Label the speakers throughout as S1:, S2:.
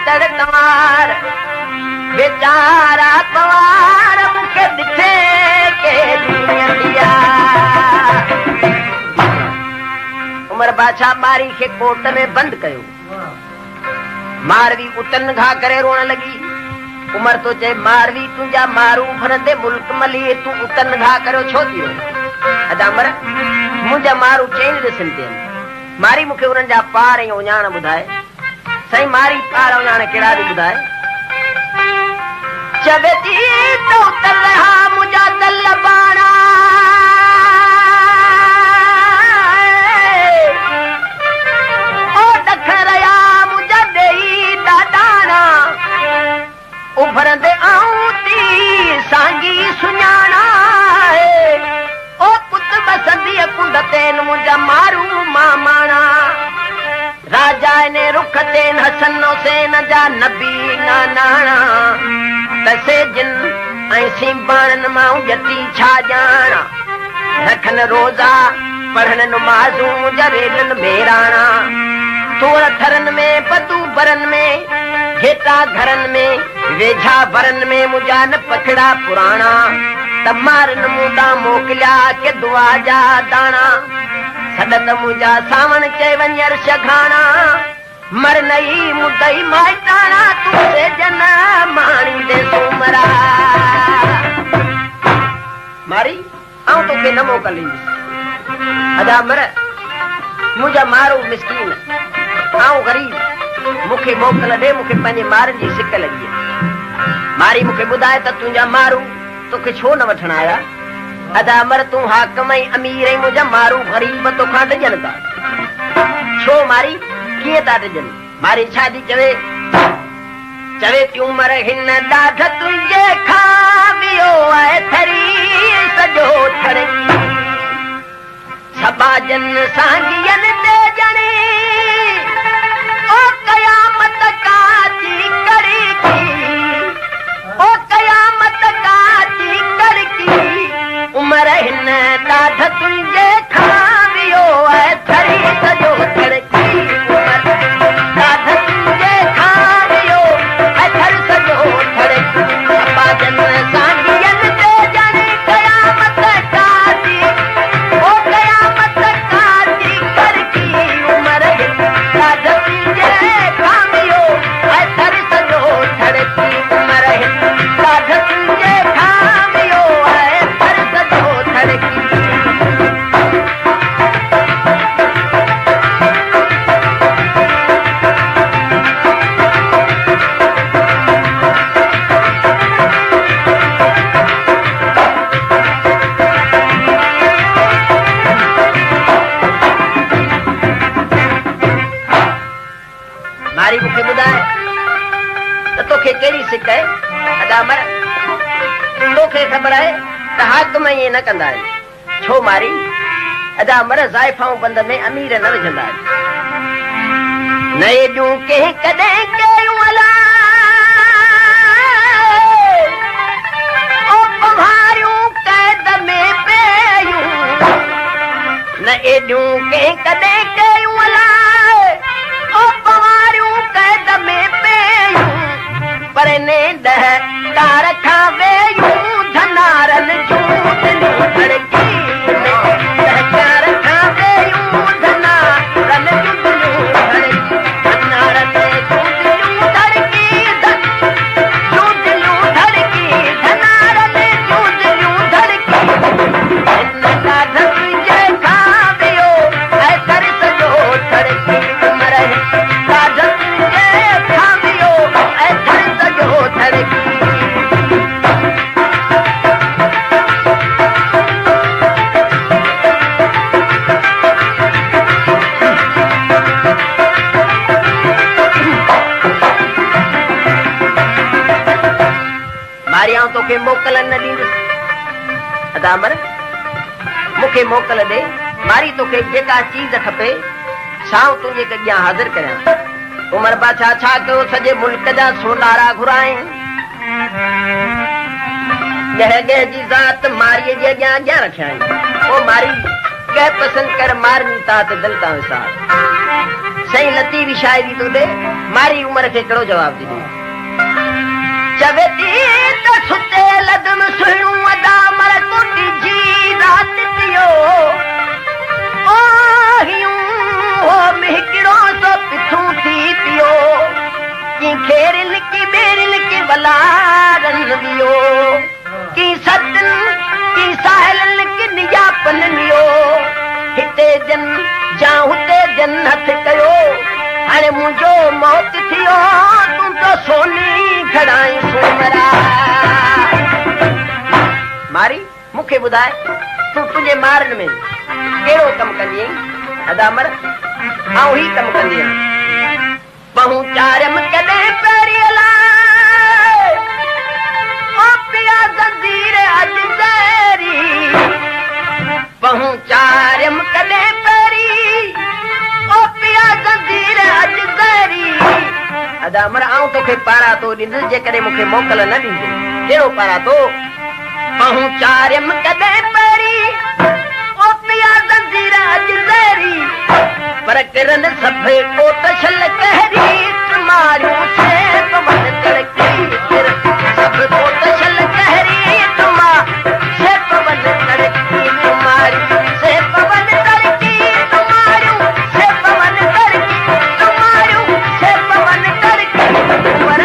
S1: तड़तवार बेचारा पवार मुखे दिखे के दुनिया। उमर बादशाह मारी के कोट में बंद कयो। मारवी उतन घा करे रोण लगी। उमर तो चे मारवी तुझा मारू भरंदे मुल्क मली तू उतन घा करो छो थी रो। अदा मर मुझा मारू चेन दिसन ते मारी मुखे उन जा पार ऐं उञाण ॿुधाए। सही मारी पार उञाण केड़ा दी ॿुधाए। चवे थी तो तलहा मुझा तल बाणा ओ दखरया मुझा देई दादाना उभरंदे आऊं ती सांगी सुञाणा ओ पुत बसंदी कुंड तेन मुझा मारू मामाणा। राजा ने रुख तेन हसनो सेन जा नबी नानाणा तसे जिन ऐसी बाणन मां जती छा जाना। रखन रोजा पढ़न नमाजूं जरेलन मेराणा। थोड़ थरन में बदू बरन में घेटा घरन में वेझा बरन में मुझा न पखड़ा पुराणा। तमारन मुदा मोकलिया के दुआ जा दाना। सदत मुझा सावण चे वंजर शघाना। मर नई मुदई माइटाना तुझे जन माणी दे सुमरा। मारी आऊं तो के न मोकली अदा मर मुझा मारू मिस्कीन आऊं गरीब मुखे मोकल दे मुखे पंजे मारन जी सिक लगी। मारी मुखे बुधाए त तुझा मारू तोखे छो न वठण आया। अदा मर तू हाकम अमीर मुझा मारू गरीब तो खां डजन था छो मारी किए था डजन। मारी शादी चवे चवे क्यों मर हिन ॾाढ तुझे खावियो आहे थरी सजो थड़की। सबाजन सांगियन ते जणी ओ कयामत काची कड़ी की ओ कयामत काची कड़की। उमर हिन ॾाढ तुझे खावियो आहे थरी सजो थड़की। खबर है हाकम ये न कंदा छो मारी। अदा मर ज़ाइफाऊं बंद में अमीर न विझंदा नए जूं के कदे कयूं अला ओ पहाड़ियूं कैद में पेयूं न एडियूं के कदे कयूं अला ओ पहाड़ियूं कैद में पेयूं पर ने दह कार खा वेयूं धनारन झूठ धड़की। मुखे मोकल न ॾींदुसि अदा मर मुखे मोकल दे मारी तोखे जेका चीज खपे सां तुंहिंजे अॻियां हाज़िर करियां। उमर बादशाह छा कयो सॼे मुल्क जा सोनारा घुराए गह गह जी ज़ात मारीअ जे अॻियां रखिया आहिनि। ओ मारी कह पसंद कर मारनी तात दिल तां विसार सही लती भी शायरी तो दे मारी उम्र के करो जवाब दी चवेती तो सुते लदम सुणू अदा मर कोटी जी रात पियो ओ हियूं हो मिहकिड़ो सो पिथू थी पियो की खेरिल की बेरिल की बलारन वियो की सतन की साहिल की नियापन लियो हिते जन जा हुते जन हथ कयो हाणे मुंहिंजो मौत थियो तूं तो सोनी खड़ाई सुमरा मारी मूंखे ॿुधाए तूं तुंहिंजे मारन में कहिड़ो कमु कंदी आहीं अदामर आऊं ही कमु कंदी आहियां बहु चारम कॾहिं पहिरीं लाइ ओ पिया ज़ंजीर अॼु ज़हरी बहु चारम कॾहिं पहिरीं ओ पिया ज़ंजीर अॼु ज़हरी अदामर आऊं तोखे पारा तो ॾींदुसि जेकॾहिं मूंखे मोकल न ॾींदे कहिड़ो पारा तो बहु चारम कॾहिं पहिरीं ओ पिया ज़ंजीर अॼु ज़हरी पर किरन सभे कोट छल कहरी मारियूं से पवन तड़की सब कोट छल कहरी तुमा से पवन तड़की तुम्हारी से पवन तड़की तुम्हारू से पवन तड़की तुम्हारू से पवन तड़की पर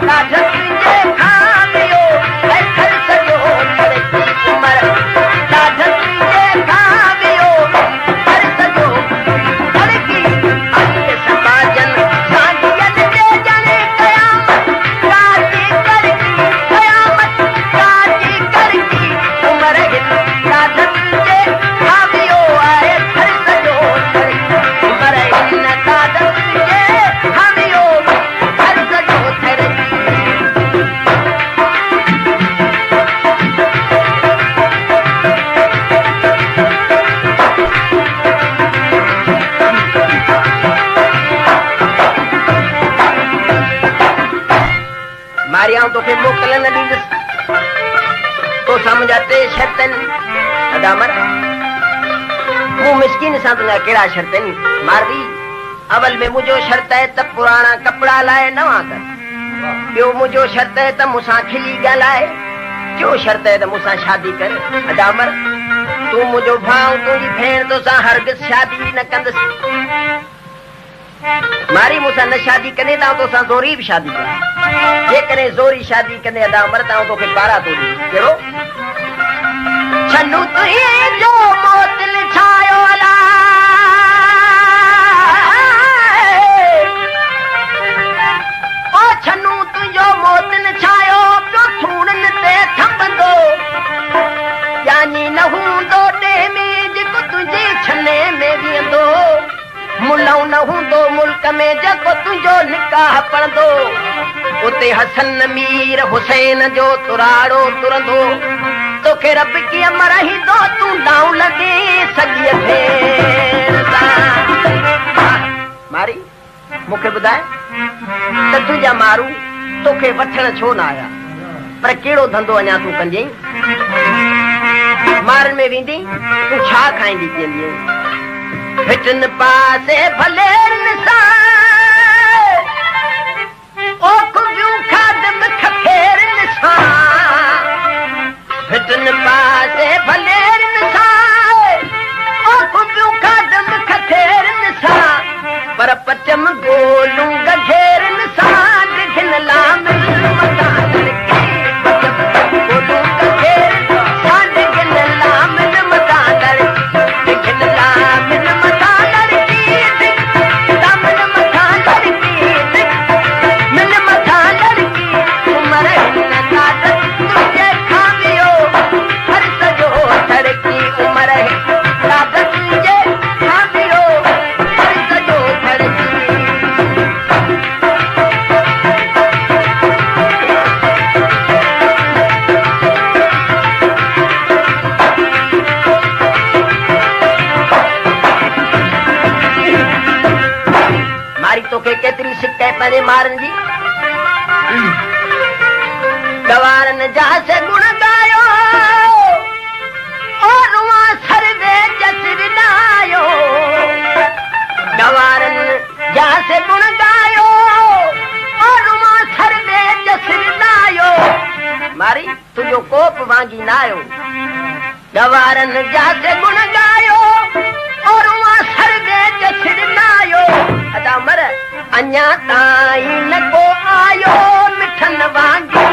S1: काठ तुझे खामियो है खल सजो तड़की उमर काठ तुझे खामियो हर सजो तड़की अंत समाजन साजियन दे जाने कयामत काजी करकी उमर हित काठ तुझे खामियो आए हर सजो तड़की उमर हिन काठ तुझे खामियो हर सजो तड़की मारी आऊं तोखे मोकल न ॾींदुसि तो सम्झा टे शर्तन अदामर मूं मिस्किन सां तुंहिंजा कहिड़ा शर्त आहिनि मारवी अवल में मुंहिंजो शर्त आहे त पुराणा कपिड़ा लाइ नवां कर ॿियो मुंहिंजो शर्त आहे त मूंसां खिली ॻाल्हाए टियों शर्त आहे त मूंसां शादी कर अदामर तूं मुंहिंजो भाउ तुंहिंजी भेण तोसां हरगिज़ शादी न कंदसि मारी मूंसां न शादी कंदे त तोसां ज़ोरी बि शादी कर जेकॾहिं ज़ोरी शादी कंदे अदामर त तोखे पारा थो ॾिए कहिड़ो छन्नू तुंहिंजो मोतिल छायो अला ओ छन्नू तुंहिंजो मोतिल छायो पियो थूणन ते थंबंदो यानी न हूंदो ॾे में जेको तुंहिंजे छने में बीहंदो मुलऊं न हूंदो मुल्क में जेको तुंहिंजो निकाह पढ़ंदो उते हसन मीर हुसैन जो तुराड़ो तुरंदो तोखे रब कीअं मराईंदो तूं डाऊं लॻे सॼीअ भेण सां मारी मूंखे ॿुधाए त तुंहिंजा मारू तोखे वठण छो न आया पर कहिड़ो धंधो अञा तूं कंदी मारनि में वेंदी तूं छा खाईंदी पीअंदी हिटन पासे भलेरन सां ओ खुबियूं खादम खखेरन सां हिटन पासे भलेरन सां ओ खुबियूं खादम खखेरन सां पर पचम गोलूं गघेरन सां दिखन लामिल मकान के गोलूं गघेरन सां दिखन लामिल मकान दिखन लामिल तोखे केतिरी सिक आहे पंहिंजे मारनि जी गवारनि जा से गुण गायो और सर दे जस विदायो गवारनि गवारन जाके गुण गायो और वहां सरगे जसरनायो अदा मर अन्या ताई न को आयो मिठन वांगी